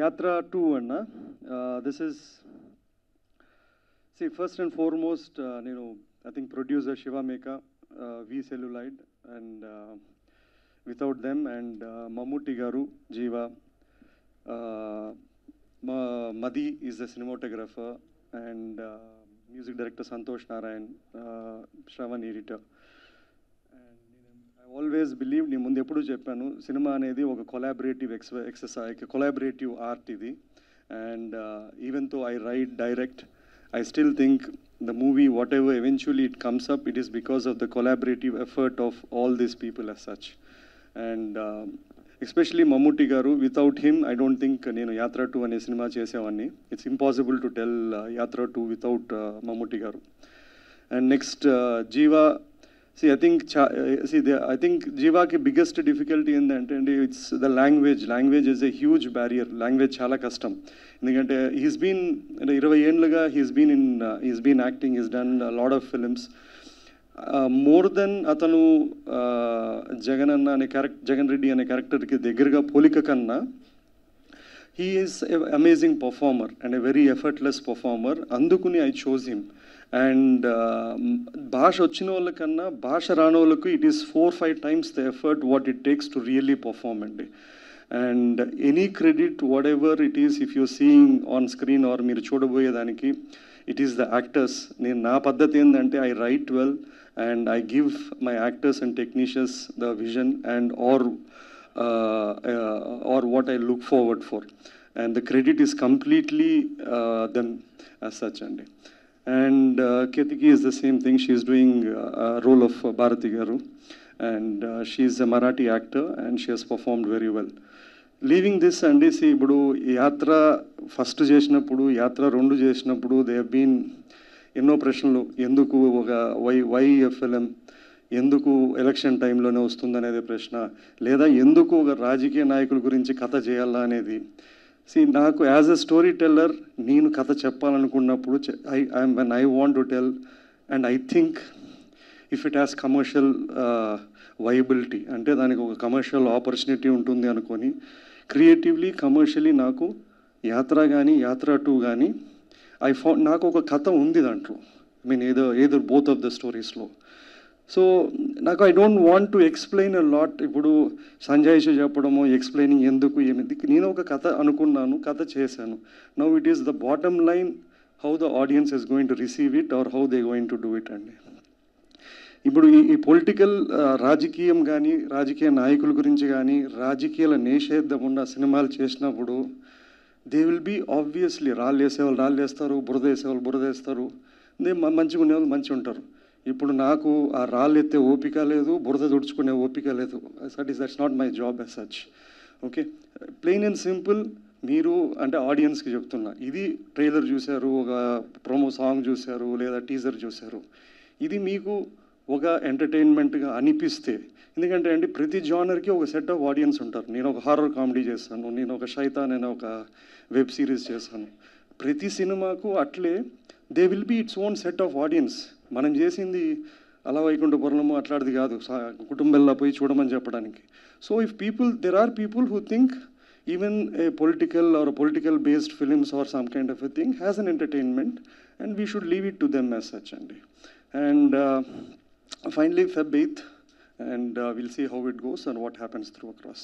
Yatra 2 అన్న this is see first and foremost I think producer Shiva Meka, V Celluloid, and without them, and Mammootty Garu, Jeeva, Madhi is the cinematographer, and music director Santosh Narayan, Shravan editor. I always believed, నేను ముందు ఎప్పుడు చెప్పాను, cinema అనేది ఒక collaborative exercise, collaborative art ఇది. And even తో I right, direct, I still think the movie, whatever eventually it comes up, it is because of the collaborative effort of all these people as such. And especially Mammootty Garu, without him, I don't think నేను Yatra 2 అనే cinema చేసేవాడిని. It's impossible to tell Yatra 2 without Mammootty Garu. And next, Jeeva. See, I think Jeeva's biggest difficulty in the it's the language. Language is a huge barrier. Language chala custom. He's been in 20 years, he's been acting, he's done a lot of films. More than atanu Jagan Reddy ane character ki దగ్గరగా పోలిక కన్నా, he is an amazing performer and a very effortless performer. Andukuni I chose him. And భాష వచ్చిన వాళ్ళకన్నా భాష రాని వాళ్ళకు it is 4-5 times the effort what it takes to really perform అండి. And any credit whatever it is, if you're seeing on screen or మీరు చూడబోయేదానికి, it is the actors. నేను నా పద్ధతి ఏంటంటే I write well and I give my actors and technicians the vision and or what I look forward for, and the credit is completely them as such అండి. And Ketiki is the same thing. She is doing a role of Bharati Garu, and she is a Marathi actor and she has performed very well. Leaving this, and see, ఇప్పుడు యాత్ర first చేసినప్పుడు, యాత్ర 2 చేసినప్పుడు, they have been ఎన్నో ప్రశ్నలు. ఎందుకు ఒక why film, ఎందుకు ఎలక్షన్ టైంలోనే వస్తుందనేది ప్రశ్న, లేదా ఎందుకు ఒక రాజకీయ నాయకుల గురించి కథ చేయాలా అనేది. See, నాకు యాజ్ అ స్టోరీ టెల్లర్, నేను కథ చెప్పాలనుకున్నప్పుడు when I want to tell, and I think if it has commercial viability, అంటే దానికి ఒక కమర్షియల్ ఆపర్చునిటీ ఉంటుంది అనుకొని, క్రియేటివ్లీ కమర్షియలీ నాకు యాత్ర కానీ యాత్ర 2 కానీ నాకు ఒక కథ ఉంది దాంట్లో. I mean either both of the స్టోరీస్లో. సో నాకు I don't want to explain a lot. ఇప్పుడు సంజయ్ చెప్పడము, ఎక్స్ప్లెయినింగ్ ఎందుకు ఏమిది, నేను ఒక కథ అనుకున్నాను, కథ చేశాను. Now it is the bottom line, how the audience is going to receive it or how they going to do it అండి. ఇప్పుడు ఈ పొలిటికల్ రాజకీయం కానీ, రాజకీయ నాయకుల గురించి కానీ, రాజకీయాల నిషేధం ఉన్న సినిమాలు చేసినప్పుడు దే విల్ బీ ఆబ్వియస్లీ రాళ్ళు వేసేవాళ్ళు రాళ్ళు వేస్తారు, బురద వేసేవాళ్ళు బురద వేస్తారు, మంచిగా ఉండేవాళ్ళు మంచిగా ఉంటారు. ఇప్పుడు నాకు ఆ రాళ్ళు ఎత్తే ఓపిక లేదు, బురద తుడుచుకునే ఓపిక లేదు. That's not my job as such. Okay, plain and simple. మీరు అంటే ఆడియన్స్కి చెప్తున్నా, ఇది ట్రైలర్ చూశారు, ఒక ప్రోమో సాంగ్ చూశారు, లేదా టీజర్ చూశారు, ఇది మీకు ఒక ఎంటర్టైన్మెంట్గా అనిపిస్తే, ఎందుకంటే అండి ప్రతి జానర్కి ఒక సెట్ ఆఫ్ ఆడియన్స్ ఉంటారు. నేను ఒక హారర్ కామెడీ చేస్తాను, నేను ఒక శైతాన్ అనే ఒక వెబ్ సిరీస్ చేశాను. ప్రతి సినిమాకు అట్లే they will be its own set of audience. మనం చేసింది అలా వైకుంఠపురము అట్లాంటిది కాదు, కుటుంబంలో పోయి చూడమని చెప్పడానికి. So if there are people who think even a political or a political based films or some kind of a thing has an entertainment, and we should leave it to them as such. And finally Feb 8th, and we'll see how it goes and what happens through across.